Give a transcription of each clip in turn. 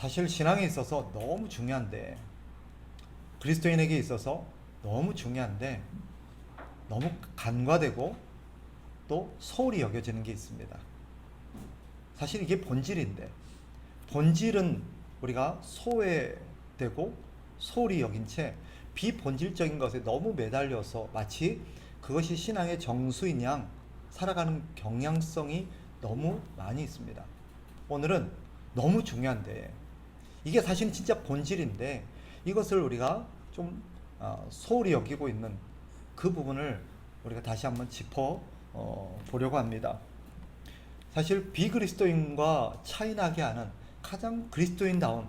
사실 신앙에 있어서 너무 중요한데, 그리스도인에게 있어서 너무 중요한데 너무 간과되고 또 소홀히 여겨지는 게 있습니다. 사실 이게 본질인데, 본질은 우리가 소외되고 소홀히 여긴 채 비본질적인 것에 너무 매달려서 마치 그것이 신앙의 정수인 양 살아가는 경향성이 너무 많이 있습니다. 오늘은 너무 중요한데, 이게 사실은 진짜 본질인데 이것을 우리가 좀 소홀히 여기고 있는 그 부분을 우리가 다시 한번 짚어 보려고 합니다. 사실 비그리스도인과 차이나게 하는 가장 그리스도인다운,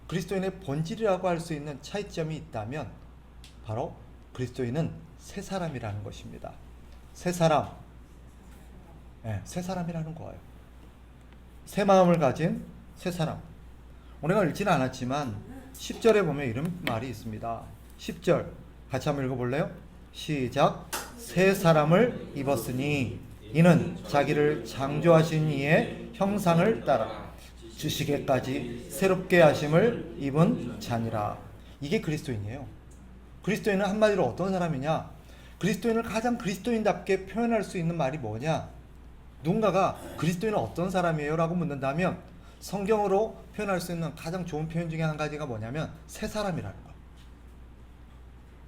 그리스도인의 본질이라고 할 수 있는 차이점이 있다면 바로 그리스도인은 새 사람이라는 것입니다. 새 사람, 새 사람이라는 거예요. 새 마음을 가진 새 사람. 우리가 읽지는 않았지만 10절에 보면 이런 말이 있습니다. 10절 같이 한번 읽어볼래요? 시작. 새 사람을 입었으니 이는 자기를 창조하신 이의 형상을 따라 주시게까지 새롭게 하심을 입은 자니라. 이게 그리스도인이에요. 그리스도인은 한마디로 어떤 사람이냐? 그리스도인을 가장 그리스도인답게 표현할 수 있는 말이 뭐냐? 누군가가 그리스도인은 어떤 사람이에요? 라고 묻는다면 성경으로 표현할 수 있는 가장 좋은 표현 중에 한 가지가 뭐냐면 새 사람이라는 거.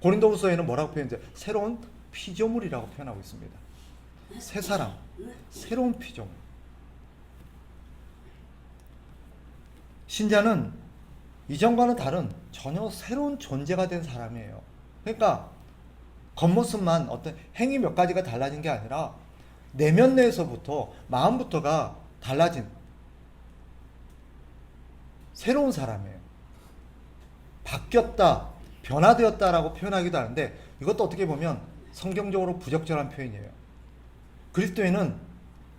고린도후서에는 뭐라고 표현해요? 새로운 피조물이라고 표현하고 있습니다. 새 사람, 새로운 피조물. 신자는 이전과는 다른 전혀 새로운 존재가 된 사람이에요. 그러니까 겉모습만 어떤 행위 몇 가지가 달라진 게 아니라 내면 내에서부터 마음부터가 달라진 새로운 사람이에요. 바뀌었다, 변화되었다라고 표현하기도 하는데 이것도 어떻게 보면 성경적으로 부적절한 표현이에요. 그리스도인은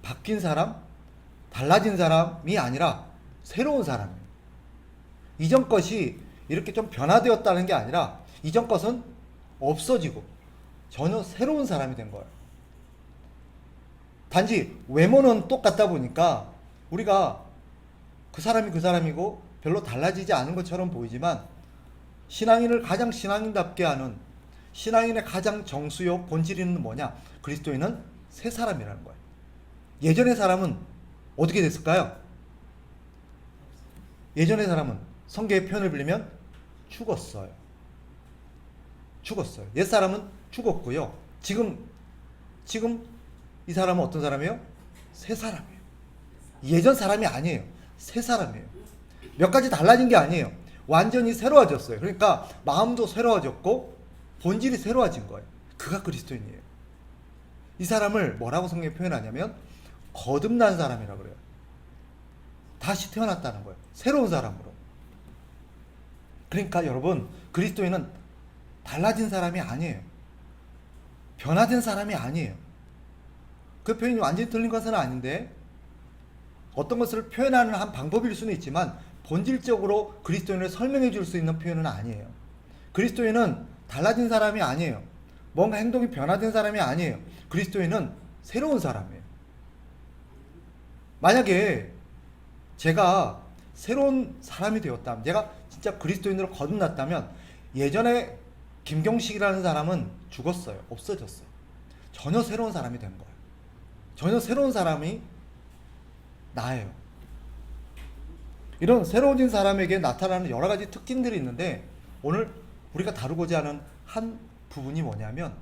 바뀐 사람, 달라진 사람이 아니라 새로운 사람이에요. 이전 것이 이렇게 좀 변화되었다는 게 아니라 이전 것은 없어지고 전혀 새로운 사람이 된 거예요. 단지 외모는 똑같다 보니까 우리가 그 사람이 그 사람이고 별로 달라지지 않은 것처럼 보이지만 신앙인을 가장 신앙인답게 하는 신앙인의 가장 정수요 본질은 뭐냐? 그리스도인은 새 사람이라는 거예요. 예전의 사람은 어떻게 됐을까요? 예전의 사람은 성경의 표현을 빌리면 죽었어요. 죽었어요. 옛 사람은 죽었고요. 지금 이 사람은 어떤 사람이에요? 새 사람이에요. 예전 사람이 아니에요. 새 사람이에요. 몇 가지 달라진 게 아니에요. 완전히 새로워졌어요. 그러니까 마음도 새로워졌고 본질이 새로워진 거예요. 그가 그리스도인이에요. 이 사람을 뭐라고 성경에 표현하냐면 거듭난 사람이라고 그래요. 다시 태어났다는 거예요. 새로운 사람으로. 그러니까 여러분, 그리스도인은 달라진 사람이 아니에요. 변화된 사람이 아니에요. 그 표현이 완전히 틀린 것은 아닌데 어떤 것을 표현하는 한 방법일 수는 있지만 본질적으로 그리스도인을 설명해 줄 수 있는 표현은 아니에요. 그리스도인은 달라진 사람이 아니에요. 뭔가 행동이 변화된 사람이 아니에요. 그리스도인은 새로운 사람이에요. 만약에 제가 새로운 사람이 되었다면, 제가 진짜 그리스도인으로 거듭났다면 예전에 김경식이라는 사람은 죽었어요. 없어졌어요. 전혀 새로운 사람이 된 거예요. 전혀 새로운 사람이 나예요. 이런 새로워진 사람에게 나타나는 여러 가지 특징들이 있는데 오늘 우리가 다루고자 하는 한 부분이 뭐냐면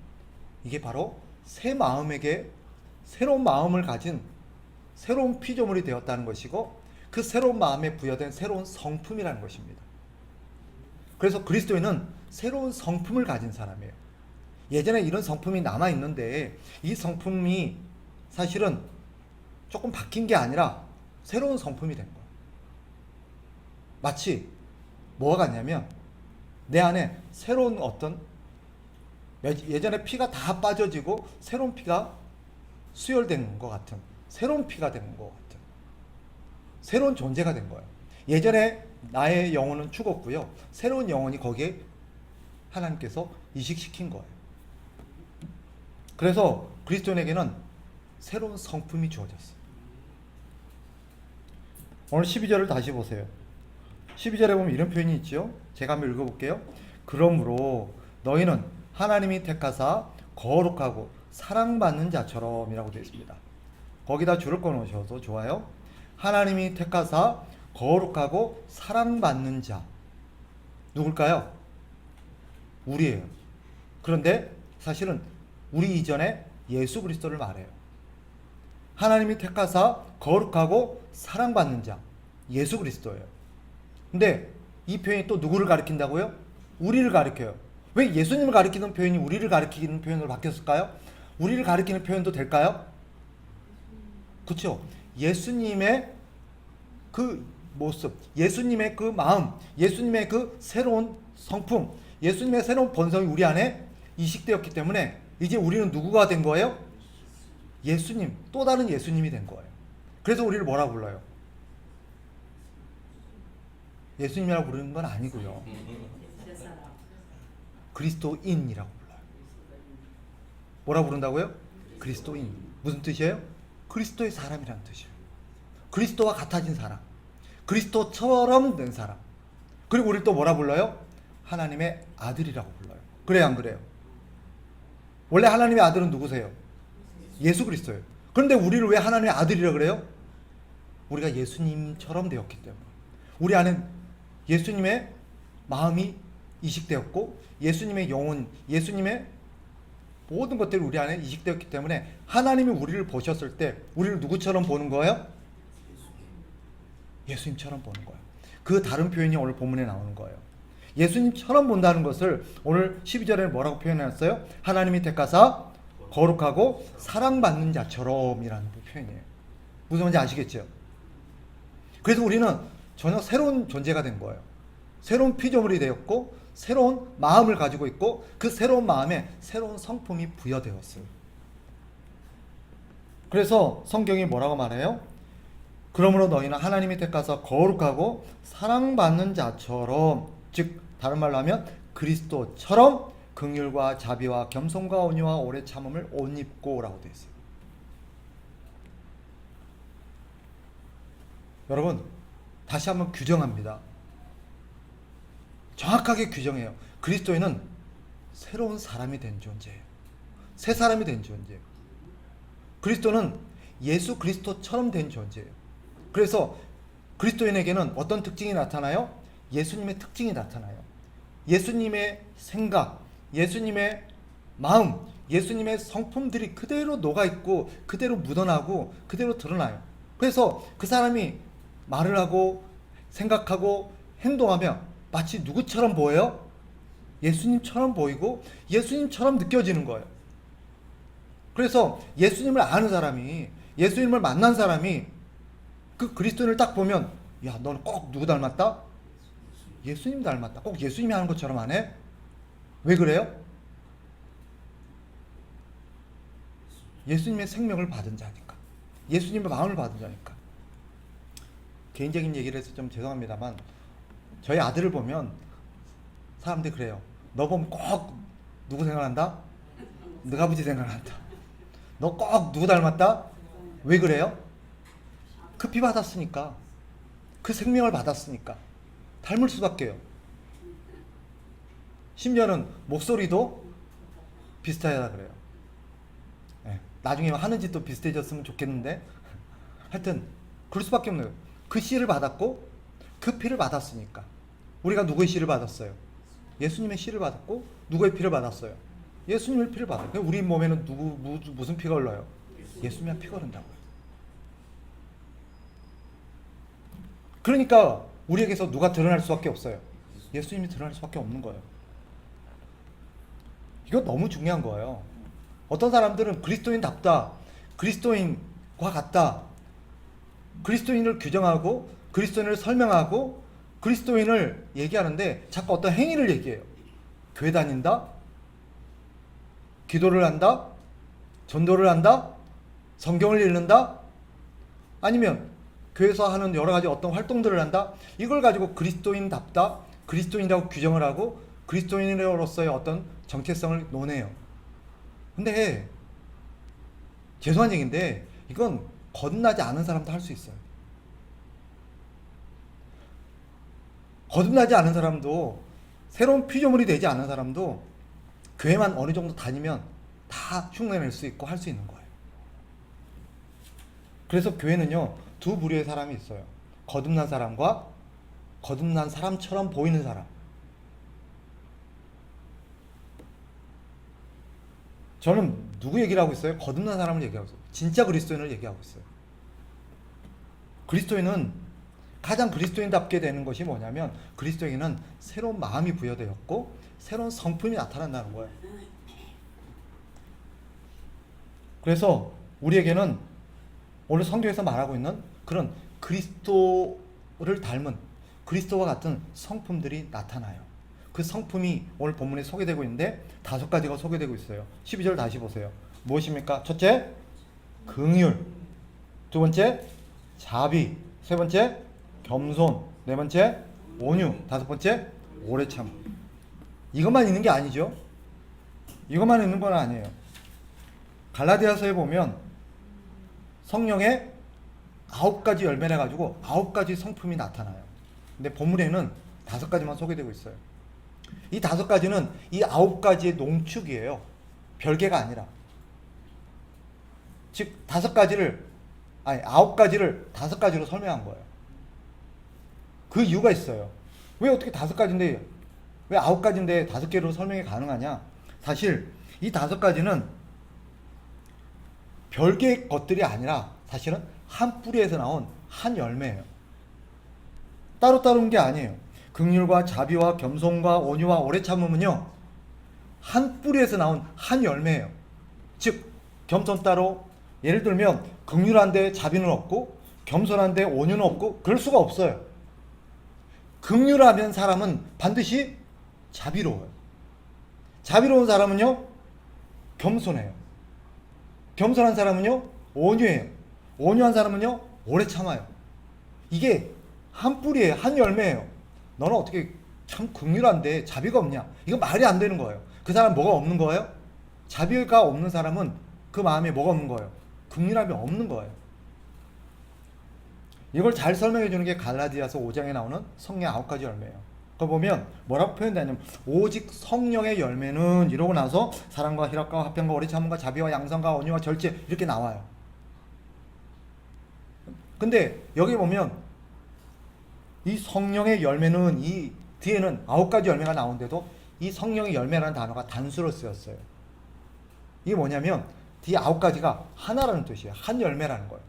이게 바로 새 마음에게 새로운 마음을 가진 새로운 피조물이 되었다는 것이고 그 새로운 마음에 부여된 새로운 성품이라는 것입니다. 그래서 그리스도인은 새로운 성품을 가진 사람이에요. 예전에 이런 성품이 남아있는데 이 성품이 사실은 조금 바뀐 게 아니라 새로운 성품이 된 거예요. 마치 뭐가 같냐면 내 안에 새로운 어떤 예전에 피가 다 빠져지고 새로운 피가 수혈된 것 같은 새로운 피가 된 것 같은 새로운 존재가 된 거예요. 예전에 나의 영혼은 죽었고요. 새로운 영혼이 거기에 하나님께서 이식시킨 거예요. 그래서 그리스도인에게는 새로운 성품이 주어졌어요. 오늘 12절을 다시 보세요. 12절에 보면 이런 표현이 있죠. 제가 한번 읽어볼게요. 그러므로 너희는 하나님이 택하사 거룩하고 사랑받는 자처럼 이라고 되어 있습니다. 거기다 줄을 꺼놓으셔도 좋아요. 하나님이 택하사 거룩하고 사랑받는 자. 누굴까요? 우리예요. 그런데 사실은 우리 이전에 예수 그리스도를 말해요. 하나님이 택하사 거룩하고 사랑받는 자. 예수 그리스도예요. 근데 이 표현이 또 누구를 가리킨다고요? 우리를 가리켜요. 왜 예수님을 가리키는 표현이 우리를 가리키는 표현으로 바뀌었을까요? 우리를 가리키는 표현도 될까요? 그렇죠. 예수님의 그 모습, 예수님의 그 마음, 예수님의 그 새로운 성품, 예수님의 새로운 본성이 우리 안에 이식되었기 때문에 이제 우리는 누구가 된 거예요? 예수님, 또 다른 예수님이 된 거예요. 그래서 우리를 뭐라고 불러요? 예수님이라고 부르는 건 아니고요. 그리스도인이라고 불러요. 뭐라고 부른다고요? 그리스도인. 무슨 뜻이에요? 그리스도의 사람이라는 뜻이에요. 그리스도와 같아진 사람. 그리스도처럼 된 사람. 그리고 우리를 또 뭐라 불러요? 하나님의 아들이라고 불러요. 그래요, 안 그래요? 원래 하나님의 아들은 누구세요? 예수 그리스도예요. 그런데 우리를 왜 하나님의 아들이라고 그래요? 우리가 예수님처럼 되었기 때문에. 우리 안에 예수님의 마음이 이식되었고 예수님의 영혼, 예수님의 모든 것들이 우리 안에 이식되었기 때문에 하나님이 우리를 보셨을 때 우리를 누구처럼 보는 거예요? 예수님처럼 보는 거예요. 그 다른 표현이 오늘 본문에 나오는 거예요. 예수님처럼 본다는 것을 오늘 12절에 뭐라고 표현했어요? 하나님이 택하사 거룩하고 사랑받는 자처럼 이라는 표현이에요. 무슨 말인지 아시겠죠? 그래서 우리는 전혀 새로운 존재가 된 거예요. 새로운 피조물이 되었고 새로운 마음을 가지고 있고 그 새로운 마음에 새로운 성품이 부여되었어요. 그래서 성경이 뭐라고 말해요? 그러므로 너희는 하나님이 택하사 거룩하고 사랑받는 자처럼, 즉 다른 말로 하면 그리스도처럼 긍휼과 자비와 겸손과 온유와 오래 참음을 옷 입고 라고 되어 있어요. 여러분 다시 한번 규정합니다. 정확하게 규정해요. 그리스도인은 새로운 사람이 된 존재예요. 새 사람이 된 존재예요. 그리스도는 예수 그리스도처럼 된 존재예요. 그래서 그리스도인에게는 어떤 특징이 나타나요? 예수님의 특징이 나타나요. 예수님의 생각, 예수님의 마음, 예수님의 성품들이 그대로 녹아있고 그대로 묻어나고 그대로 드러나요. 그래서 그 사람이 말을 하고 생각하고 행동하면 마치 누구처럼 보여요? 예수님처럼 보이고 예수님처럼 느껴지는 거예요. 그래서 예수님을 아는 사람이, 예수님을 만난 사람이 그 그리스도인을 딱 보면 야, 너는 꼭 누구 닮았다? 예수님 닮았다. 꼭 예수님이 하는 것처럼 하네? 왜 그래요? 예수님의 생명을 받은 자니까. 예수님의 마음을 받은 자니까. 개인적인 얘기를 해서 좀 죄송합니다만 저희 아들을 보면 사람들이 그래요. 너 보면 꼭 누구 생각난다? 너 아버지 생각난다. 너 꼭 누구 닮았다? 왜 그래요? 그 피 받았으니까. 그 생명을 받았으니까. 닮을 수밖에요. 심지어는 목소리도 비슷하다 그래요. 네. 나중에 하는 짓도 비슷해졌으면 좋겠는데 하여튼 그럴 수밖에 없는 거예요. 그 씨를 받았고 그 피를 받았으니까. 우리가 누구의 씨를 받았어요? 예수님의 씨를 받았고 누구의 피를 받았어요? 예수님의 피를 받았어요. 우리 몸에는 무슨 피가 흘러요? 예수님의 피가 흐른다고요. 그러니까 우리에게서 누가 드러날 수밖에 없어요? 예수님이 드러날 수밖에 없는 거예요. 이거 너무 중요한 거예요. 어떤 사람들은 그리스도인답다, 그리스도인과 같다, 그리스도인을 규정하고 그리스도인을 설명하고 그리스도인을 얘기하는데 자꾸 어떤 행위를 얘기해요. 교회 다닌다, 기도를 한다, 전도를 한다, 성경을 읽는다, 아니면 교회에서 하는 여러 가지 어떤 활동들을 한다. 이걸 가지고 그리스도인답다, 그리스도인이라고 규정을 하고 그리스도인으로서의 어떤 정체성을 논해요. 근데 죄송한 얘기인데 이건 거듭나지 않은 사람도 할 수 있어요. 거듭나지 않은 사람도, 새로운 피조물이 되지 않은 사람도 교회만 어느 정도 다니면 다 흉내낼 수 있고 할 수 있는 거예요. 그래서 교회는요, 두 부류의 사람이 있어요. 거듭난 사람과 거듭난 사람처럼 보이는 사람. 저는 누구 얘기를 하고 있어요? 거듭난 사람을 얘기하고 있어요. 진짜 그리스도인을 얘기하고 있어요. 그리스도인은 가장 그리스도인답게 되는 것이 뭐냐면, 그리스도인은 새로운 마음이 부여되었고 새로운 성품이 나타난다는 거예요. 그래서 우리에게는 오늘 성경에서 말하고 있는 그런 그리스도를 닮은, 그리스도와 같은 성품들이 나타나요. 그 성품이 오늘 본문에 소개되고 있는데 5가지가 소개되고 있어요. 12절 다시 보세요. 무엇입니까? 첫째, 긍휼. 두 번째, 자비. 세 번째, 겸손. 네 번째, 온유. 다섯 번째, 오래 참. 이것만 있는 게 아니죠. 이것만 있는 건 아니에요. 갈라디아서에 보면 성령의 9가지 열매를 가지고 9가지 성품이 나타나요. 근데 본문에는 5가지만 소개되고 있어요. 이 5가지는 이 9가지의 농축이에요. 별개가 아니라. 즉 9가지를 5가지로 설명한 거예요. 그 이유가 있어요. 왜 어떻게 5가지인데, 왜 9가지인데 5개로 설명이 가능하냐? 사실 이 5가지는 별개의 것들이 아니라 사실은 한 뿌리에서 나온 한 열매예요. 따로따로인 게 아니에요. 긍휼과 자비와 겸손과 온유와 오래 참음은요, 한 뿌리에서 나온 한 열매예요. 즉 겸손 따로, 예를 들면 긍휼한데 자비는 없고 겸손한데 온유는 없고 그럴 수가 없어요. 긍휼하면 사람은 반드시 자비로워요. 자비로운 사람은요, 겸손해요. 겸손한 사람은요, 온유해요. 온유한 사람은요, 오래 참아요. 이게 한 뿌리예요. 한 열매예요. 너는 어떻게 참 긍휼한데 자비가 없냐? 이거 말이 안 되는 거예요. 그 사람 뭐가 없는 거예요? 자비가 없는 사람은 그 마음에 뭐가 없는 거예요? 긍휼함이 없는 거예요. 이걸 잘 설명해 주는 게 갈라디아서 5장에 나오는 성령의 9가지 열매예요. 그거 보면 뭐라고 표현되냐면, 오직 성령의 열매는 이러고 나서 사랑과 희락과 화평과 오래 참음과 자비와 양선과 온유와 절제 이렇게 나와요. 근데 여기 보면 이 성령의 열매는, 이 뒤에는 9가지 열매가 나오는데도 이 성령의 열매라는 단어가 단수로 쓰였어요. 이게 뭐냐면 뒤에 9가지가 하나라는 뜻이에요. 한 열매라는 거예요.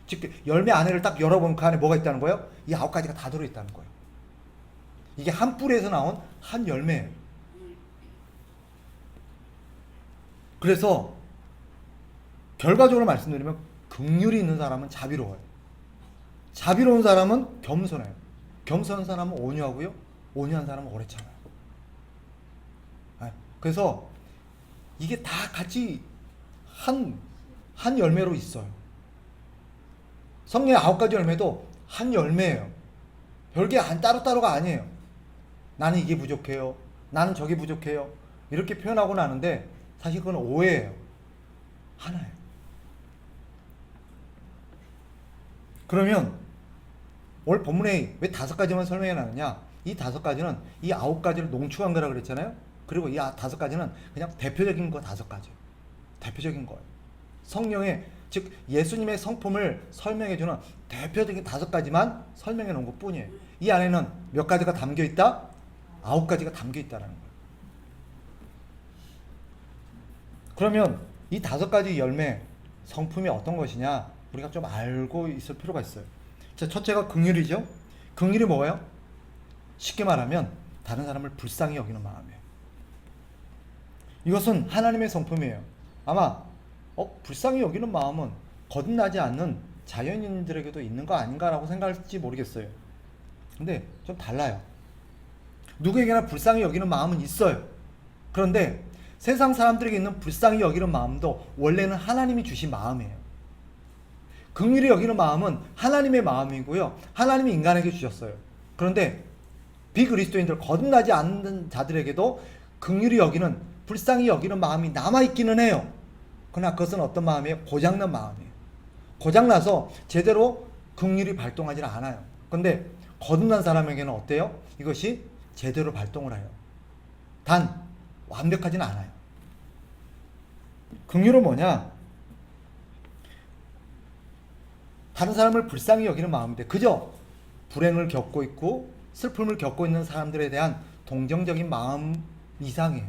즉 열매 안에를 딱 열어보면 그 안에 뭐가 있다는 거예요? 이 9가지가 다 들어있다는 거예요. 이게 한 뿌리에서 나온 한 열매예요. 그래서 결과적으로 말씀드리면 긍휼이 있는 사람은 자비로워요. 자비로운 사람은 겸손해요. 겸손한 사람은 온유하고요. 온유한 사람은 오래 참아요. 그래서 이게 다 같이 한 열매로 있어요. 성령의 9가지 열매도 한 열매예요. 별게 따로따로가 아니에요. 나는 이게 부족해요. 나는 저게 부족해요. 이렇게 표현하고 나는데 사실 그건 오해예요. 하나예요. 그러면 오늘 본문에 왜 5가지만 설명해 놨느냐? 이 5가지는 이 9가지를 농축한 거라 그랬잖아요. 그리고 이 5가지는 그냥 대표적인 거 5가지. 대표적인 거예요. 성령의, 즉 예수님의 성품을 설명해 주는 대표적인 5가지만 설명해 놓은 것 뿐이에요. 이 안에는 몇 가지가 담겨 있다? 9가지가 담겨 있다는 거예요. 그러면 이 5가지 열매 성품이 어떤 것이냐, 우리가 좀 알고 있을 필요가 있어요. 자, 첫째가 긍휼이죠. 긍휼이 뭐예요? 쉽게 말하면 다른 사람을 불쌍히 여기는 마음이에요. 이것은 하나님의 성품이에요. 아마 불쌍히 여기는 마음은 거듭나지 않는 자연인들에게도 있는 거 아닌가라고 생각할지 모르겠어요. 근데 좀 달라요. 누구에게나 불쌍히 여기는 마음은 있어요. 그런데 세상 사람들에게 있는 불쌍히 여기는 마음도 원래는 하나님이 주신 마음이에요. 긍휼히 여기는 마음은 하나님의 마음이고요. 하나님이 인간에게 주셨어요. 그런데 비그리스도인들, 거듭나지 않는 자들에게도 긍휼히 여기는, 불쌍히 여기는 마음이 남아있기는 해요. 그러나 그것은 어떤 마음이에요? 고장난 마음이에요. 고장나서 제대로 긍휼이 발동하지 않아요. 그런데 거듭난 사람에게는 어때요? 이것이 제대로 발동을 해요. 단 완벽하지는 않아요. 긍휼은 뭐냐? 다른 사람을 불쌍히 여기는 마음인데 그저 불행을 겪고 있고 슬픔을 겪고 있는 사람들에 대한 동정적인 마음 이상이에요.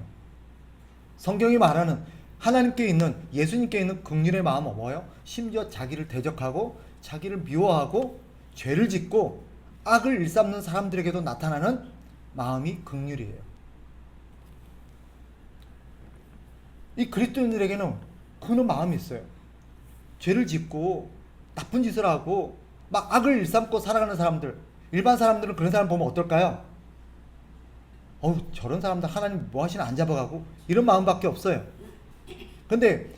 성경이 말하는 하나님께 있는, 예수님께 있는 긍휼의 마음은 뭐예요? 심지어 자기를 대적하고 자기를 미워하고 죄를 짓고 악을 일삼는 사람들에게도 나타나는 마음이 긍휼이에요. 이 그리스도인들에게는 그런 마음이 있어요. 죄를 짓고 나쁜 짓을 하고 막 악을 일삼고 살아가는 사람들, 일반 사람들은 그런 사람 보면 어떨까요? 저런 사람들 하나님 뭐 하시나 안 잡아가고 이런 마음밖에 없어요. 근데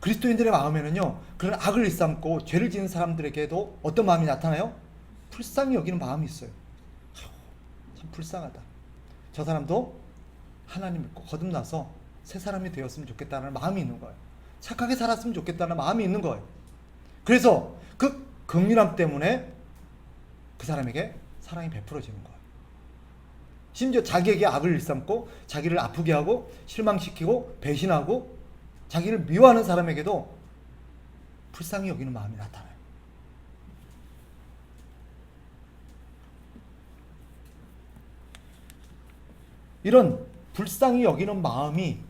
그리스도인들의 마음에는요, 그런 악을 일삼고 죄를 지은 사람들에게도 어떤 마음이 나타나요? 불쌍히 여기는 마음이 있어요. 참 불쌍하다. 저 사람도 하나님 믿고 거듭나서 새 사람이 되었으면 좋겠다는 마음이 있는 거예요. 착하게 살았으면 좋겠다는 마음이 있는 거예요. 그래서 그 긍휼함 때문에 그 사람에게 사랑이 베풀어지는 거예요. 심지어 자기에게 악을 일삼고 자기를 아프게 하고 실망시키고 배신하고 자기를 미워하는 사람에게도 불쌍히 여기는 마음이 나타나요. 이런 불쌍히 여기는 마음이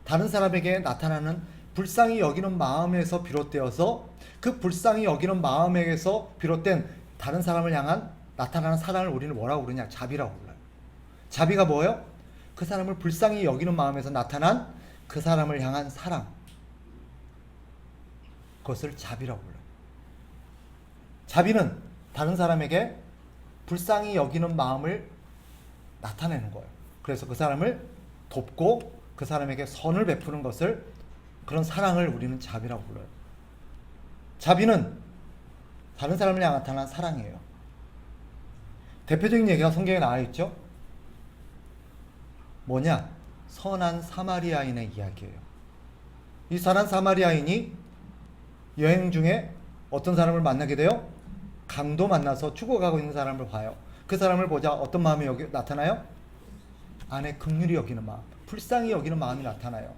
다른 사람에게 나타나는 불쌍히 여기는 마음에서 비롯되어서 그 불쌍히 여기는 마음에서 비롯된 다른 사람을 향한 나타나는 사랑을 우리는 뭐라고 부르냐? 자비라고 불러요. 자비가 뭐예요? 그 사람을 불쌍히 여기는 마음에서 나타난 그 사람을 향한 사랑, 그것을 자비라고 불러요. 자비는 다른 사람에게 불쌍히 여기는 마음을 나타내는 거예요. 그래서 그 사람을 돕고 그 사람에게 선을 베푸는 것을, 그런 사랑을 우리는 자비라고 불러요. 자비는 다른 사람을 향한 나타난 사랑이에요. 대표적인 얘기가 성경에 나와 있죠. 뭐냐? 선한 사마리아인의 이야기예요. 이 선한 사마리아인이 여행 중에 어떤 사람을 만나게 돼요? 강도 만나서 죽어가고 있는 사람을 봐요. 그 사람을 보자 어떤 마음이 나타나요? 안에 긍휼히 여기는 마음, 불쌍히 여기는 마음이 나타나요.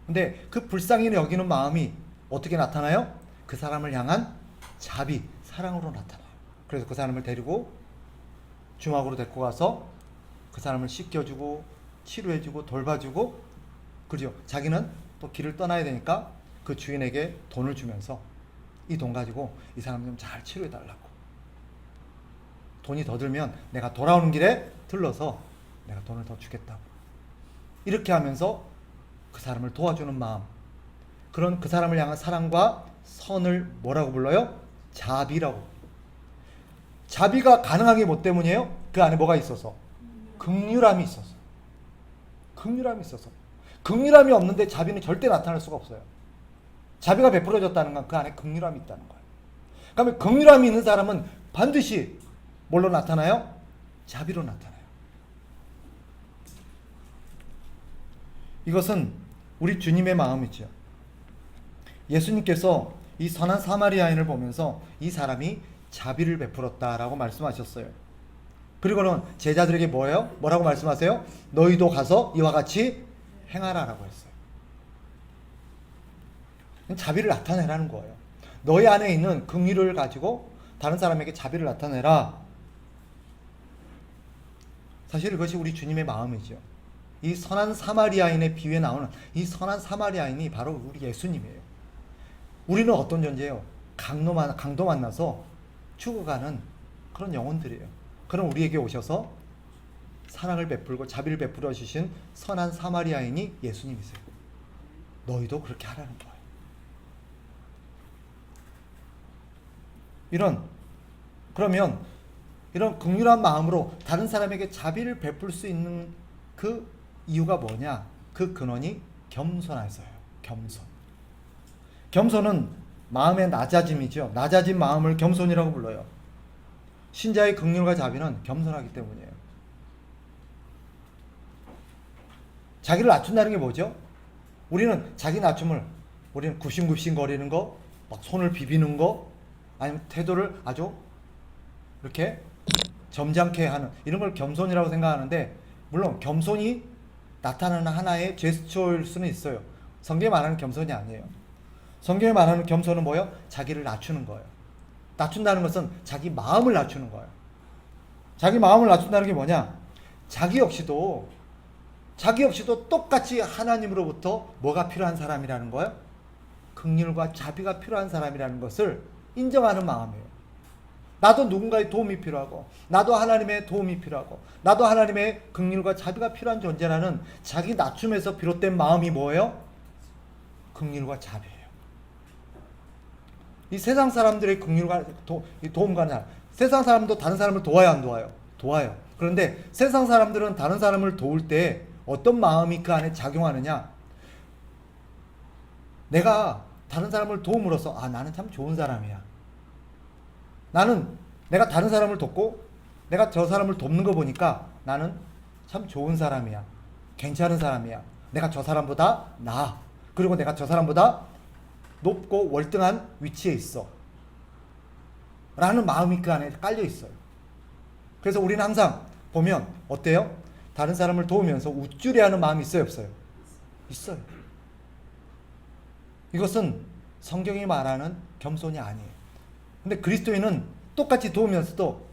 근데 그 불쌍히 여기는 마음이 어떻게 나타나요? 그 사람을 향한 자비, 사랑으로 나타나요. 그래서 그 사람을 데리고 주막으로 데리고 가서 그 사람을 씻겨주고 치료해주고 돌봐주고, 그죠? 자기는 또 길을 떠나야 되니까 그 주인에게 돈을 주면서 이 돈 가지고 이 사람 좀 잘 치료해달라고, 돈이 더 들면 내가 돌아오는 길에 들러서 내가 돈을 더 주겠다고, 이렇게 하면서 그 사람을 도와주는 마음, 그런 그 사람을 향한 사랑과 선을 뭐라고 불러요? 자비라고. 자비가 가능한 게 뭐 때문이에요? 그 안에 뭐가 있어서? 긍휼함이 있어서. 긍휼함이 있어서. 긍휼함이 없는데 자비는 절대 나타날 수가 없어요. 자비가 베풀어졌다는 건 그 안에 긍휼함이 있다는 거예요. 그러면 긍휼함이 있는 사람은 반드시 뭘로 나타나요? 자비로 나타나요. 이것은 우리 주님의 마음이죠. 예수님께서 이 선한 사마리아인을 보면서 이 사람이 자비를 베풀었다라고 말씀하셨어요. 그리고는 제자들에게 뭐예요? 뭐라고 말씀하세요? 너희도 가서 이와 같이 행하라라고 했어요. 자비를 나타내라는 거예요. 너희 안에 있는 긍휼을 가지고 다른 사람에게 자비를 나타내라. 사실 이것이 우리 주님의 마음이죠. 이 선한 사마리아인의 비유에 나오는 이 선한 사마리아인이 바로 우리 예수님이에요. 우리는 어떤 존재예요? 강도 만나서 죽어가는 그런 영혼들이에요. 그럼 우리에게 오셔서 사랑을 베풀고 자비를 베풀어 주신 선한 사마리아인이 예수님이세요. 너희도 그렇게 하라는 거예요. 그러면 이런 긍휼한 마음으로 다른 사람에게 자비를 베풀 수 있는 그 이유가 뭐냐? 그 근원이 겸손해서예요. 겸손은 마음의 낮아짐이죠. 낮아진 마음을 겸손이라고 불러요. 신자의 긍휼과 자비는 겸손하기 때문이에요. 자기를 낮춘다는 게 뭐죠? 우리는 자기 낮춤을, 우리는 굽신굽신 거리는 거, 막 손을 비비는 거, 아니면 태도를 아주 이렇게 점잖게 하는 이런 걸 겸손이라고 생각하는데, 물론 겸손이 나타나는 하나의 제스처일 수는 있어요. 성경에 말하는 겸손이 아니에요. 성경에 말하는 겸손은 뭐예요? 자기를 낮추는 거예요. 낮춘다는 것은 자기 마음을 낮추는 거예요. 자기 마음을 낮춘다는 게 뭐냐? 자기 역시도 똑같이 하나님으로부터 뭐가 필요한 사람이라는 거예요? 긍휼과 자비가 필요한 사람이라는 것을 인정하는 마음이에요. 나도 누군가의 도움이 필요하고, 나도 하나님의 도움이 필요하고, 나도 하나님의 긍휼과 자비가 필요한 존재라는 자기 낮춤에서 비롯된 마음이 뭐예요? 긍휼과 자비예요. 이 세상 사람들의 긍휼과 도움과 나, 세상 사람도 다른 사람을 도와야 안 도와요? 도와요. 그런데 세상 사람들은 다른 사람을 도울 때 어떤 마음이 그 안에 작용하느냐? 내가 다른 사람을 도움으로써 나는 참 좋은 사람이야. 내가 다른 사람을 돕고 내가 저 사람을 돕는 거 보니까 나는 참 좋은 사람이야. 괜찮은 사람이야. 내가 저 사람보다 나아. 그리고 내가 저 사람보다 높고 월등한 위치에 있어. 라는 마음이 그 안에 깔려 있어요. 그래서 우리는 항상 보면 어때요? 다른 사람을 도우면서 우쭐해하는 마음이 있어요, 없어요? 있어요. 이것은 성경이 말하는 겸손이 아니에요. 근데 그리스도인은 똑같이 도우면서도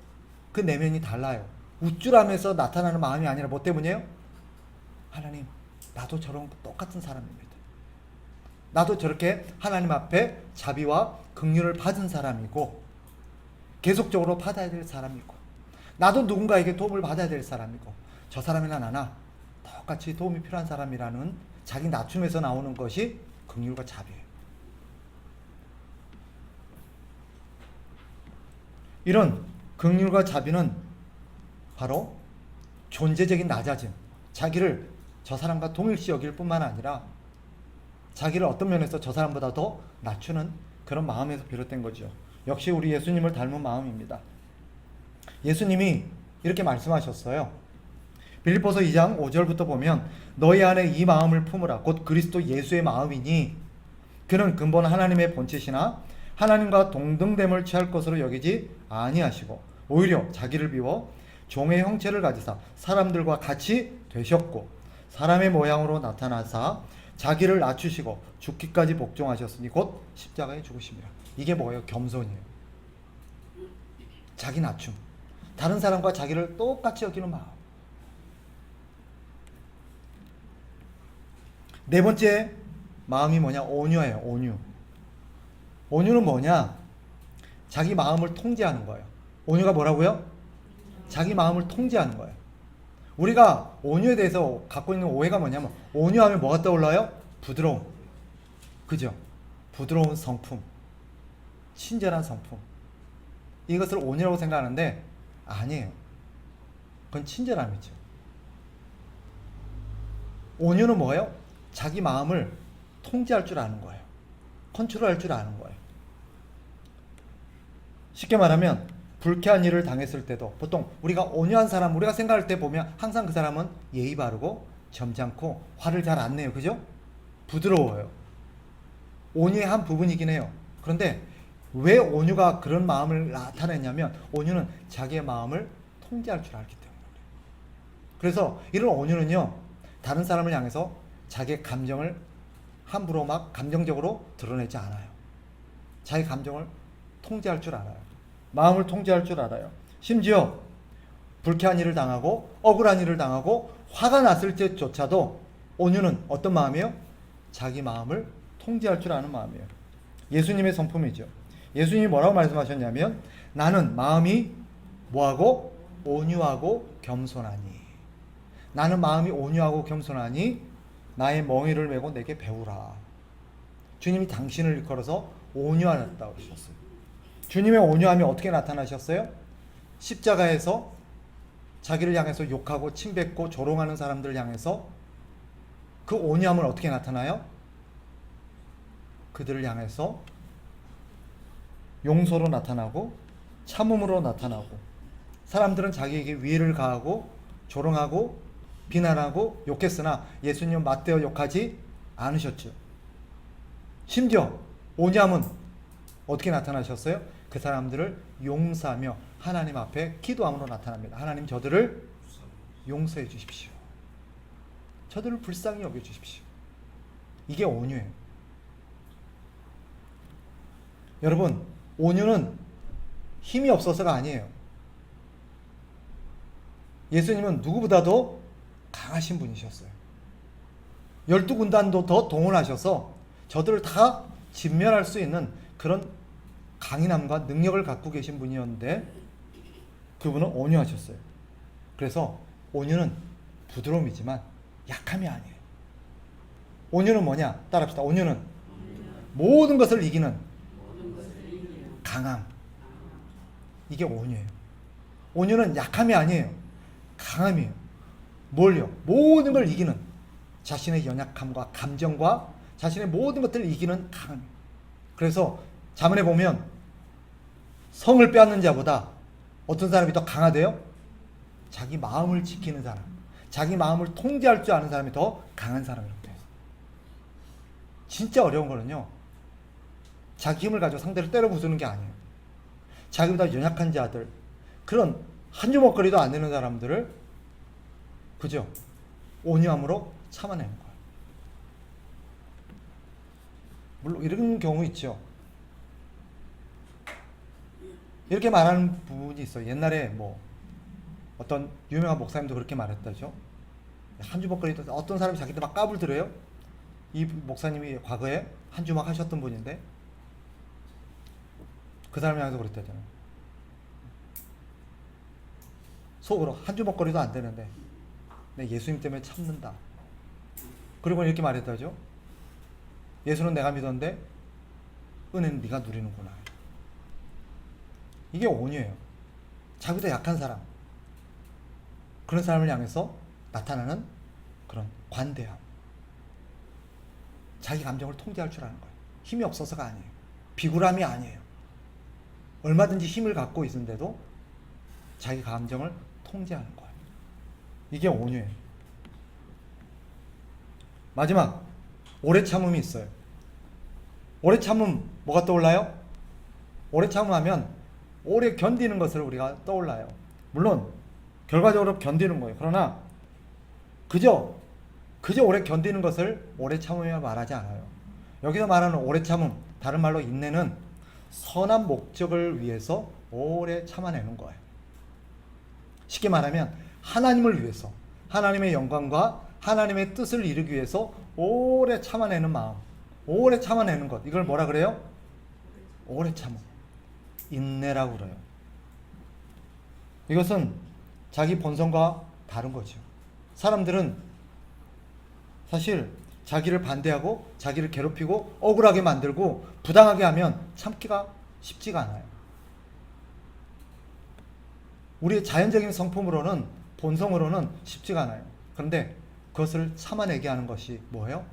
그 내면이 달라요. 우쭐하면서 나타나는 마음이 아니라 뭐 때문이에요? 하나님, 나도 저런 똑같은 사람입니다. 나도 저렇게 하나님 앞에 자비와 긍휼을 받은 사람이고, 계속적으로 받아야 될 사람이고, 나도 누군가에게 도움을 받아야 될 사람이고, 저 사람이나 나나 똑같이 도움이 필요한 사람이라는 자기 낮춤에서 나오는 것이 긍휼과 자비예요. 이런 긍휼과 자비는 바로 존재적인 낮아짐, 자기를 저 사람과 동일시 여길 뿐만 아니라 자기를 어떤 면에서 저 사람보다 더 낮추는 그런 마음에서 비롯된 거죠. 역시 우리 예수님을 닮은 마음입니다. 예수님이 이렇게 말씀하셨어요. 빌립보서 2장 5절부터 보면 너희 안에 이 마음을 품으라. 곧 그리스도 예수의 마음이니 그는 근본 하나님의 본체시나 하나님과 동등됨을 취할 것으로 여기지 아니하시고 오히려 자기를 비워 종의 형체를 가지사 사람들과 같이 되셨고 사람의 모양으로 나타나사 자기를 낮추시고 죽기까지 복종하셨으니 곧 십자가에 죽으심이라. 이게 뭐예요? 겸손이에요. 자기 낮춤. 다른 사람과 자기를 똑같이 여기는 마음. 네 번째 마음이 뭐냐? 온유예요. 온유. 온유는 뭐냐? 자기 마음을 통제하는 거예요. 온유가 뭐라고요? 자기 마음을 통제하는 거예요. 우리가 온유에 대해서 갖고 있는 오해가 뭐냐면 온유하면 뭐가 떠올라요? 부드러움. 그죠? 부드러운 성품. 친절한 성품. 이것을 온유라고 생각하는데 아니에요. 그건 친절함이죠. 온유는 뭐예요? 자기 마음을 통제할 줄 아는 거예요. 컨트롤할 줄 아는 거예요. 쉽게 말하면 불쾌한 일을 당했을 때도 보통 우리가 온유한 사람 우리가 생각할 때 보면 항상 그 사람은 예의 바르고 점잖고 화를 잘 안 내요. 그죠? 부드러워요. 온유의 한 부분이긴 해요. 그런데 왜 온유가 그런 마음을 나타내냐면 온유는 자기의 마음을 통제할 줄 알기 때문에. 그래서 이런 온유는요, 다른 사람을 향해서 자기의 감정을 함부로 막 감정적으로 드러내지 않아요. 자기 감정을 통제할 줄 알아요. 마음을 통제할 줄 알아요. 심지어 불쾌한 일을 당하고 억울한 일을 당하고 화가 났을 때조차도 온유는 어떤 마음이에요? 자기 마음을 통제할 줄 아는 마음이에요. 예수님의 성품이죠. 예수님이 뭐라고 말씀하셨냐면 나는 마음이 뭐하고? 온유하고 겸손하니. 나는 마음이 온유하고 겸손하니 나의 멍에를 메고 내게 배우라. 주님이 당신을 일컬어서 온유하였다고 하셨어요. 주님의 온유함이 어떻게 나타나셨어요? 십자가에서 자기를 향해서 욕하고 침뱉고 조롱하는 사람들을 향해서 그 온유함은 어떻게 나타나요? 그들을 향해서 용서로 나타나고 참음으로 나타나고 사람들은 자기에게 위해를 가하고 조롱하고 비난하고 욕했으나 예수님은 맞대어 욕하지 않으셨죠. 심지어 온유함은 어떻게 나타나셨어요? 그 사람들을 용서하며 하나님 앞에 기도함으로 나타납니다. 하나님, 저들을 용서해 주십시오. 저들을 불쌍히 여겨 주십시오. 이게 온유예요. 여러분, 온유는 힘이 없어서가 아니에요. 예수님은 누구보다도 강하신 분이셨어요. 12군단도 더 동원하셔서 저들을 다 진멸할 수 있는 그런 강인함과 능력을 갖고 계신 분이었는데 그분은 온유하셨어요. 그래서 온유는 부드러움이지만 약함이 아니에요. 온유는 뭐냐? 따라합시다. 온유는 모든 것을 이기는 강함. 이게 온유예요. 온유는 약함이 아니에요. 강함이에요. 뭘요? 모든 걸 이기는, 자신의 연약함과 감정과 자신의 모든 것들을 이기는 강함이에요. 그래서 자문에 보면 성을 빼앗는 자보다 어떤 사람이 더 강하대요? 자기 마음을 지키는 사람, 자기 마음을 통제할 줄 아는 사람이 더 강한 사람이라고 돼요. 진짜 어려운 거는요, 자기 힘을 가지고 상대를 때려 부수는 게 아니에요. 자기보다 연약한 자들, 그런 한 주먹거리도 안 되는 사람들을, 그죠? 온유함으로 참아내는 거예요. 물론 이런 경우 있죠. 이렇게 말하는 부분이 있어요. 옛날에 뭐 어떤 유명한 목사님도 그렇게 말했다죠. 한 주먹거리도 어떤 사람이 자기한테 막 까불더래요. 이 목사님이 과거에 한 주먹 하셨던 분인데 그 사람이 향해서 그랬다잖아요. 속으로 한 주먹거리도 안 되는데 내 예수님 때문에 참는다. 그리고 이렇게 말했다죠. 예수는 내가 믿었는데 은혜는 네가 누리는구나. 이게 온유예요. 자기보다 약한 사람, 그런 사람을 향해서 나타나는 그런 관대함. 자기 감정을 통제할 줄 아는 거예요. 힘이 없어서가 아니에요. 비굴함이 아니에요. 얼마든지 힘을 갖고 있는데도 자기 감정을 통제하는 거예요. 이게 온유예요. 마지막, 오래 참음이 있어요. 오래 참음, 뭐가 떠올라요? 오래 참음하면 오래 견디는 것을 우리가 떠올라요. 물론 결과적으로 견디는 거예요. 그러나 그저 오래 견디는 것을 오래 참음이라 말하지 않아요. 여기서 말하는 오래 참음, 다른 말로 인내는 선한 목적을 위해서 오래 참아내는 거예요. 쉽게 말하면 하나님을 위해서, 하나님의 영광과 하나님의 뜻을 이루기 위해서 오래 참아내는 마음, 오래 참아내는 것, 이걸 뭐라 그래요? 오래 참음, 인내라고 그래요. 이것은 자기 본성과 다른 거죠. 사람들은 사실 자기를 반대하고 자기를 괴롭히고 억울하게 만들고 부당하게 하면 참기가 쉽지가 않아요. 우리의 자연적인 성품으로는, 본성으로는 쉽지가 않아요. 그런데 그것을 참아내게 하는 것이 뭐예요?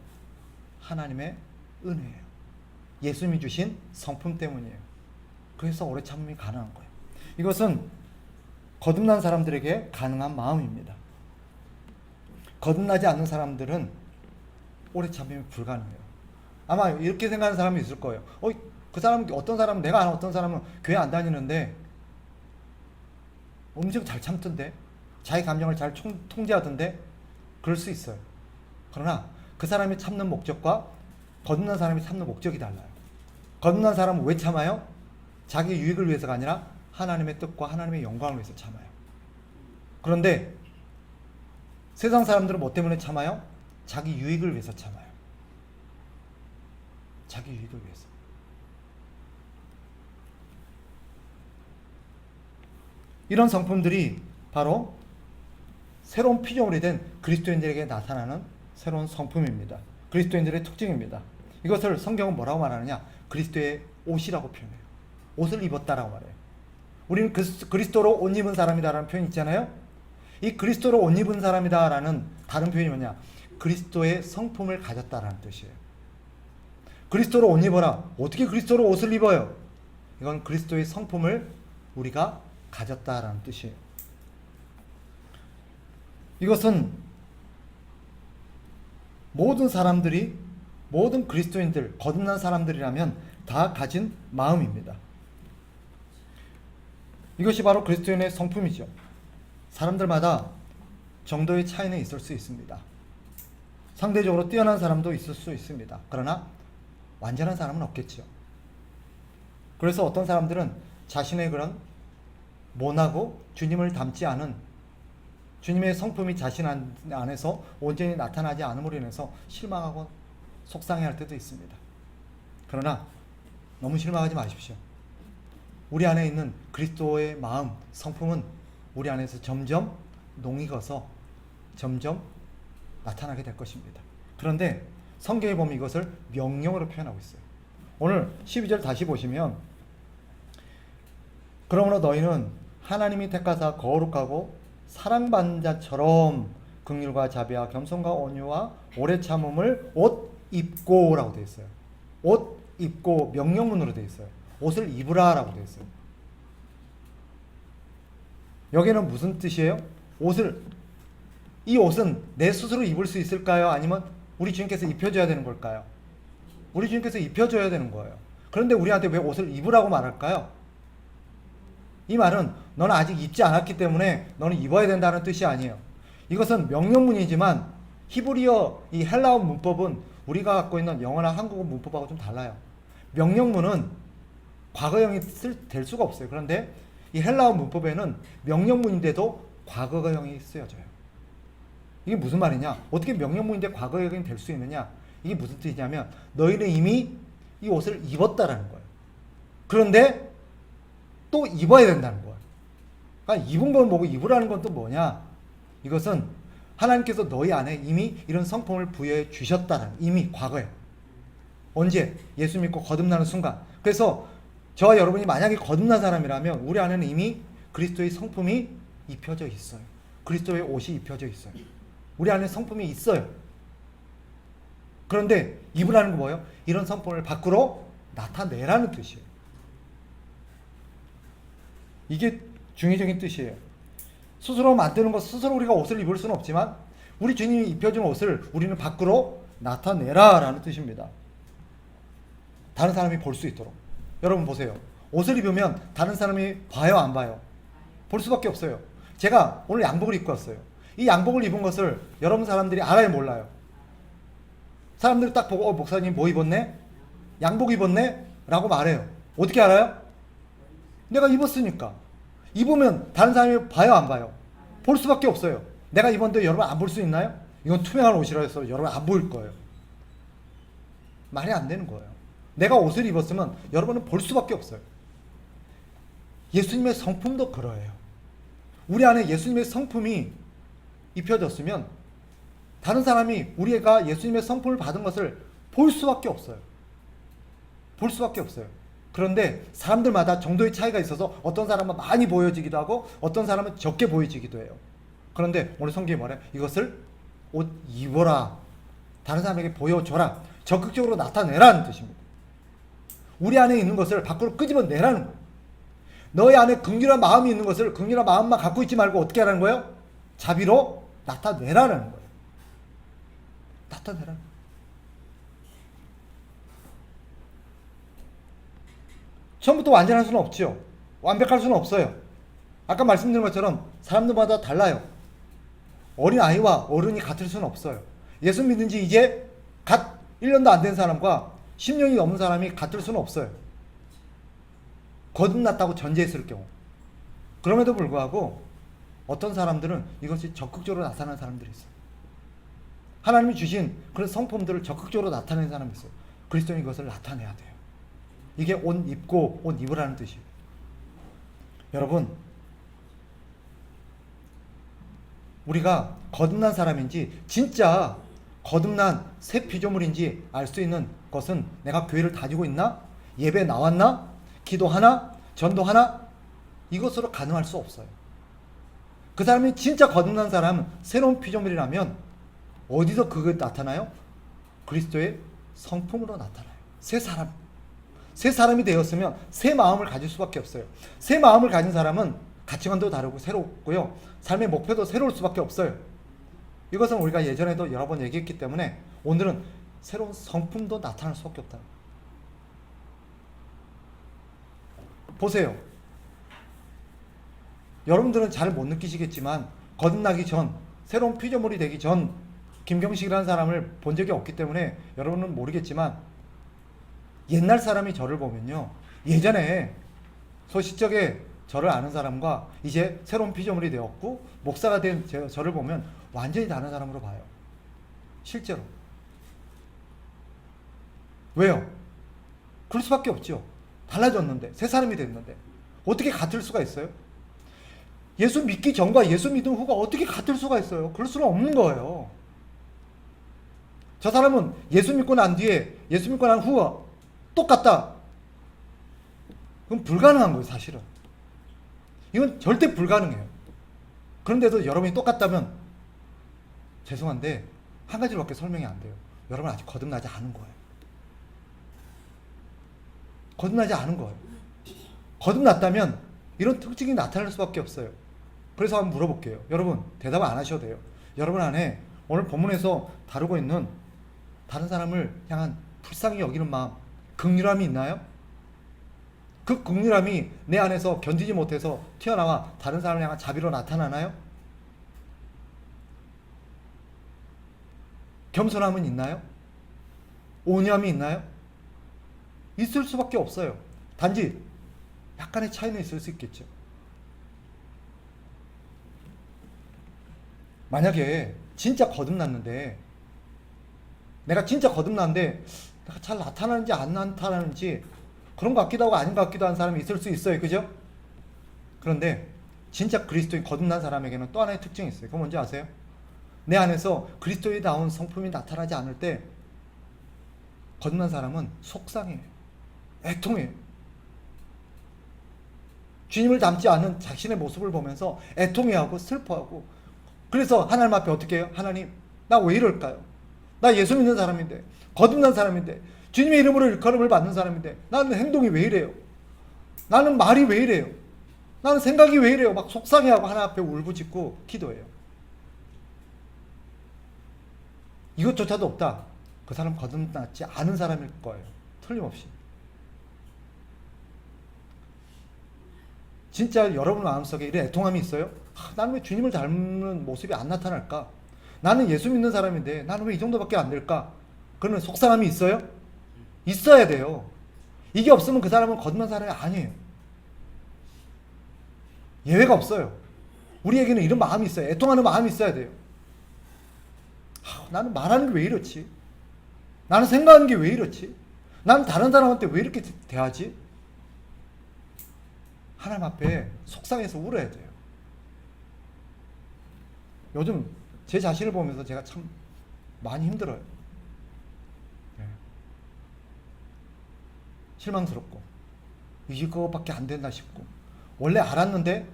하나님의 은혜예요. 예수님이 주신 성품 때문이에요. 그래서 오래 참음이 가능한 거예요. 이것은 거듭난 사람들에게 가능한 마음입니다. 거듭나지 않는 사람들은 오래 참음이 불가능해요. 아마 이렇게 생각하는 사람이 있을 거예요. 그 사람, 어떤 사람은, 내가 아는 어떤 사람은 교회 안 다니는데 엄청 잘 참던데, 자기 감정을 잘 통제하던데, 그럴 수 있어요. 그러나 그 사람이 참는 목적과 거듭난 사람이 참는 목적이 달라요. 거듭난 사람은 왜 참아요? 자기 유익을 위해서가 아니라 하나님의 뜻과 하나님의 영광을 위해서 참아요. 그런데 세상 사람들은 뭐 때문에 참아요? 자기 유익을 위해서 참아요. 자기 유익을 위해서. 이런 성품들이 바로 새로운 피조물이 된 그리스도인들에게 나타나는 새로운 성품입니다. 그리스도인들의 특징입니다. 이것을 성경은 뭐라고 말하느냐? 그리스도의 옷이라고 표현해요. 옷을 입었다라고 말해요. 우리는 그리스도로 옷 입은 사람이다라는 표현이 있잖아요. 이 그리스도로 옷 입은 사람이다라는 다른 표현이 뭐냐? 그리스도의 성품을 가졌다라는 뜻이에요. 그리스도로 옷 입어라. 어떻게 그리스도로 옷을 입어요? 이건 그리스도의 성품을 우리가 가졌다라는 뜻이에요. 이것은 모든 사람들이, 모든 그리스도인들, 거듭난 사람들이라면 다 가진 마음입니다. 이것이 바로 그리스도인의 성품이죠. 사람들마다 정도의 차이는 있을 수 있습니다. 상대적으로 뛰어난 사람도 있을 수 있습니다. 그러나 완전한 사람은 없겠죠. 그래서 어떤 사람들은 자신의 그런 모나고 주님을 닮지 않은 주님의 성품이 자신 안에서 온전히 나타나지 않음으로 인해서 실망하고 속상해할 때도 있습니다. 그러나 너무 실망하지 마십시오. 우리 안에 있는 그리스도의 마음, 성품은 우리 안에서 점점 농익어서 점점 나타나게 될 것입니다. 그런데 성경에 보면 이것을 명령으로 표현하고 있어요. 오늘 12절 다시 보시면 그러므로 너희는 하나님이 택하사 거룩하고 사랑받는 자처럼 긍휼과 자비와 겸손과 온유와 오래 참음을 옷 입고 라고 되어 있어요. 옷 입고 명령문으로 되어 있어요. 옷을 입으라 라고 되어 있어요. 여기는 무슨 뜻이에요? 이 옷은 내 스스로 입을 수 있을까요? 아니면 우리 주님께서 입혀줘야 되는 걸까요? 우리 주님께서 입혀줘야 되는 거예요. 그런데 우리한테 왜 옷을 입으라고 말할까요? 이 말은 너는 아직 입지 않았기 때문에 너는 입어야 된다는 뜻이 아니에요. 이것은 명령문이지만 히브리어 이 헬라어 문법은 우리가 갖고 있는 영어나 한국어 문법하고 좀 달라요. 명령문은 과거형이 될 수가 없어요. 그런데 이 헬라어 문법에는 명령문인데도 과거형이 쓰여져요. 이게 무슨 말이냐? 어떻게 명령문인데 과거형이 될 수 있느냐? 이게 무슨 뜻이냐면 너희는 이미 이 옷을 입었다라는 거예요. 그런데 또 입어야 된다는 거예요. 그러니까 입은 걸 보고 입으라는 건 또 뭐냐? 이것은 하나님께서 너희 안에 이미 이런 성품을 부여해 주셨다는, 이미 과거에. 언제? 예수 믿고 거듭나는 순간. 그래서 저와 여러분이 만약에 거듭난 사람이라면 우리 안에는 이미 그리스도의 성품이 입혀져 있어요. 그리스도의 옷이 입혀져 있어요. 우리 안에 성품이 있어요. 그런데 입으라는 건 뭐예요? 이런 성품을 밖으로 나타내라는 뜻이에요. 이게 중의적인 뜻이에요. 스스로 만드는 것, 스스로 우리가 옷을 입을 수는 없지만 우리 주님이 입혀준 옷을 우리는 밖으로 나타내라 라는 뜻입니다. 다른 사람이 볼 수 있도록. 여러분 보세요. 옷을 입으면 다른 사람이 봐요, 안 봐요? 볼 수밖에 없어요. 제가 오늘 양복을 입고 왔어요. 이 양복을 입은 것을 여러분 사람들이 알아요, 몰라요? 사람들이 딱 보고 목사님 뭐 입었네? 양복 입었네? 라고 말해요. 어떻게 알아요? 내가 입었으니까. 입으면 다른 사람이 봐요, 안 봐요? 볼 수밖에 없어요. 내가 입었는데 여러분 안 볼 수 있나요? 이건 투명한 옷이라 해서 여러분 안 보일 거예요. 말이 안 되는 거예요. 내가 옷을 입었으면 여러분은 볼 수밖에 없어요. 예수님의 성품도 그러해요. 우리 안에 예수님의 성품이 입혀졌으면 다른 사람이 우리가 예수님의 성품을 받은 것을 볼 수밖에 없어요. 볼 수밖에 없어요. 그런데 사람들마다 정도의 차이가 있어서 어떤 사람은 많이 보여지기도 하고 어떤 사람은 적게 보여지기도 해요. 그런데 오늘 성경이 말해요. 이것을 옷 입어라. 다른 사람에게 보여줘라. 적극적으로 나타내라는 뜻입니다. 우리 안에 있는 것을 밖으로 끄집어내라는 거예요. 너희 안에 긍휼한 마음이 있는 것을 긍휼한 마음만 갖고 있지 말고 어떻게 하라는 거예요? 자비로 나타내라는 거예요. 나타내라는 거예요. 처음부터 완전할 수는 없지요. 완벽할 수는 없어요. 아까 말씀드린 것처럼 사람들마다 달라요. 어린아이와 어른이 같을 수는 없어요. 예수 믿은 지 이제 갓 1년도 안 된 사람과 10년이 넘은 사람이 같을 수는 없어요. 거듭났다고 전제했을 경우. 그럼에도 불구하고 어떤 사람들은 이것이 적극적으로 나타나는 사람들이 있어요. 하나님이 주신 그런 성품들을 적극적으로 나타내는 사람이 있어요. 그리스도인이 그것을 나타내야 돼요. 이게 옷 입고 옷 입으라는 뜻이에요. 여러분, 우리가 거듭난 사람인지 진짜 거듭난 새 피조물인지 알 수 있는 것은 내가 교회를 다니고 있나? 예배 나왔나? 기도하나? 전도하나? 이것으로 가능할 수 없어요. 그 사람이 진짜 거듭난 사람은 새로운 피조물이라면 어디서 그게 나타나요? 그리스도의 성품으로 나타나요. 새 사람. 새 사람이 되었으면 새 마음을 가질 수밖에 없어요. 새 마음을 가진 사람은 가치관도 다르고 새롭고요. 삶의 목표도 새로울 수밖에 없어요. 이것은 우리가 예전에도 여러 번 얘기했기 때문에 오늘은 새로운 성품도 나타날 수밖에 없다. 보세요. 여러분들은 잘 못 느끼시겠지만 거듭나기 전, 새로운 피조물이 되기 전 김경식이라는 사람을 본 적이 없기 때문에 여러분은 모르겠지만 옛날 사람이 저를 보면요, 예전에 소시적에 저를 아는 사람과 이제 새로운 피조물이 되었고 목사가 된 저를 보면 완전히 다른 사람으로 봐요. 실제로. 왜요? 그럴 수밖에 없죠. 달라졌는데, 새 사람이 됐는데 어떻게 같을 수가 있어요? 예수 믿기 전과 예수 믿은 후가 어떻게 같을 수가 있어요? 그럴 수는 없는 거예요. 저 사람은 예수 믿고 난 뒤에, 예수 믿고 난 후가 똑같다. 그건 불가능한 거예요, 사실은. 이건 절대 불가능해요. 그런데도 여러분이 똑같다면 죄송한데 한 가지로밖에 설명이 안 돼요. 여러분 아직 거듭나지 않은 거예요. 거듭나지 않은 거예요. 거듭났다면 이런 특징이 나타날 수밖에 없어요. 그래서 한번 물어볼게요. 여러분 대답을 안 하셔도 돼요. 여러분 안에 오늘 본문에서 다루고 있는 다른 사람을 향한 불쌍히 여기는 마음, 긍휼함이 있나요? 그 긍휼함이 내 안에서 견디지 못해서 튀어나와 다른 사람을 향한 자비로 나타나나요? 겸손함은 있나요? 온유함이 있나요? 있을 수밖에 없어요. 단지 약간의 차이는 있을 수 있겠죠. 만약에 진짜 거듭났는데, 내가 진짜 거듭났는데 내가 잘 나타나는지 안 나타나는지 그런 것 같기도 하고 아닌 것 같기도 한 사람이 있을 수 있어요. 그죠? 그런데 진짜 그리스도인 거듭난 사람에게는 또 하나의 특징이 있어요. 그거 뭔지 아세요? 내 안에서 그리스도에 나온 성품이 나타나지 않을 때 거듭난 사람은 속상해요. 애통해요. 주님을 닮지 않은 자신의 모습을 보면서 애통해하고 슬퍼하고, 그래서 하나님 앞에 어떻게 해요? 하나님, 나 왜 이럴까요? 나 예수 믿는 사람인데, 거듭난 사람인데, 주님의 이름으로 일컬음을 받는 사람인데 나는 행동이 왜 이래요? 나는 말이 왜 이래요? 나는 생각이 왜 이래요? 막 속상해하고 하나님 앞에 울부짖고 기도해요. 이것조차도 없다. 그 사람 거듭났지 않은 사람일 거예요. 틀림없이. 진짜 여러분 마음속에 이런 애통함이 있어요? 나는 왜 주님을 닮는 모습이 안 나타날까? 나는 예수 믿는 사람인데 나는 왜 이 정도밖에 안 될까? 그러면 속상함이 있어요? 있어야 돼요. 이게 없으면 그 사람은 거듭난 사람이 아니에요. 예외가 없어요. 우리에게는 이런 마음이 있어요. 애통하는 마음이 있어야 돼요. 나는 말하는 게 왜 이렇지? 나는 생각하는 게 왜 이렇지? 나는 다른 사람한테 왜 이렇게 대하지? 하나님 앞에 속상해서 울어야 돼요. 요즘 제 자신을 보면서 제가 참 많이 힘들어요. 네. 실망스럽고 이거밖에 안 된다 싶고, 원래 알았는데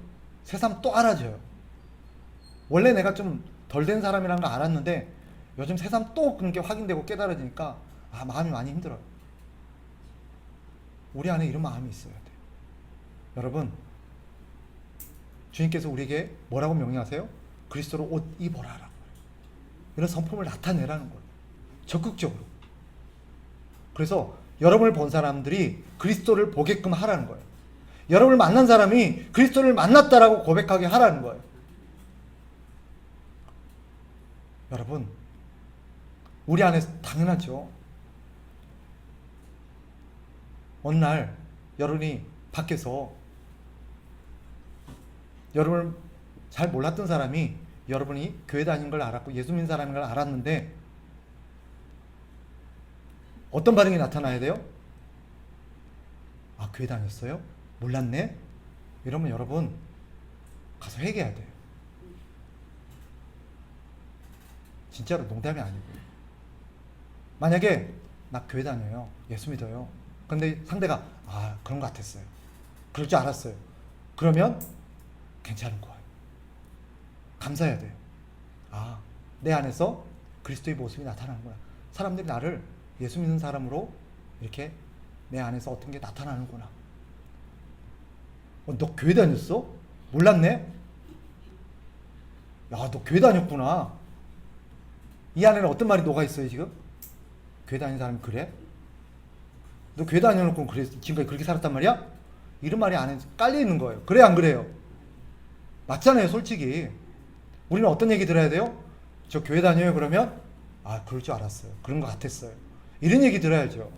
새삼 또 알아져요. 원래 내가 좀 덜 된 사람이라는 거 알았는데 요즘 새삼 또 그런 게 확인되고 깨달아지니까 마음이 많이 힘들어요. 우리 안에 이런 마음이 있어야 돼요. 여러분, 주님께서 우리에게 뭐라고 명령하세요? 그리스도로 옷 입어라라고. 이런 성품을 나타내라는 거예요. 적극적으로. 그래서 여러분을 본 사람들이 그리스도를 보게끔 하라는 거예요. 여러분을 만난 사람이 그리스도를 만났다라고 고백하게 하라는 거예요. 여러분, 우리 안에 당연하죠. 어느 날 여러분이 밖에서 여러분을 잘 몰랐던 사람이 여러분이 교회 다니는 걸 알았고 예수 믿는 사람인 걸 알았는데 어떤 반응이 나타나야 돼요? 아, 교회 다녔어요? 몰랐네? 이러면 여러분 가서 회개해야 돼요. 진짜로 농담이 아니고요. 만약에 나 교회 다녀요, 예수 믿어요, 근데 상대가 그런 것 같았어요, 그럴 줄 알았어요, 그러면 괜찮은 거예요. 감사해야 돼요. 내 안에서 그리스도의 모습이 나타나는구나. 사람들이 나를 예수 믿는 사람으로 이렇게 내 안에서 어떤 게 나타나는구나. 너 교회 다녔어? 몰랐네? 야, 너 교회 다녔구나. 이 안에는 어떤 말이 녹아있어요 지금? 교회 다니는 사람이 그래? 너 교회 다녀놓고 그래, 지금까지 그렇게 살았단 말이야? 이런 말이 안에 깔려있는 거예요. 그래 안 그래요? 맞잖아요, 솔직히. 우리는 어떤 얘기 들어야 돼요? 저 교회 다녀요? 그러면 아, 그럴 줄 알았어요. 그런 것 같았어요. 이런 얘기 들어야죠.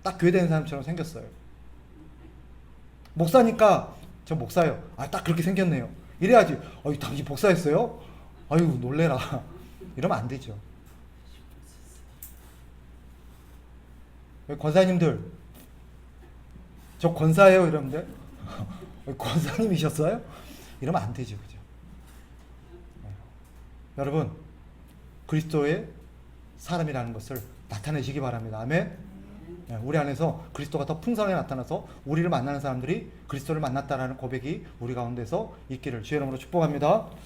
딱 교회 다니는 사람처럼 생겼어요. 목사니까 저 목사요. 아, 딱 그렇게 생겼네요. 이래야지. 어이, 당신 목사였어요? 아유, 놀래라. 이러면 안 되죠. 권사님들, 저 권사예요, 이러는데 권사님이셨어요? 이러면 안 되죠, 그죠? 여러분, 그리스도의 사람이라는 것을 나타내시기 바랍니다. 아멘. 우리 안에서 그리스도가 더 풍성하게 나타나서 우리를 만나는 사람들이 그리스도를 만났다라는 고백이 우리 가운데서 있기를 주의 이름으로 축복합니다.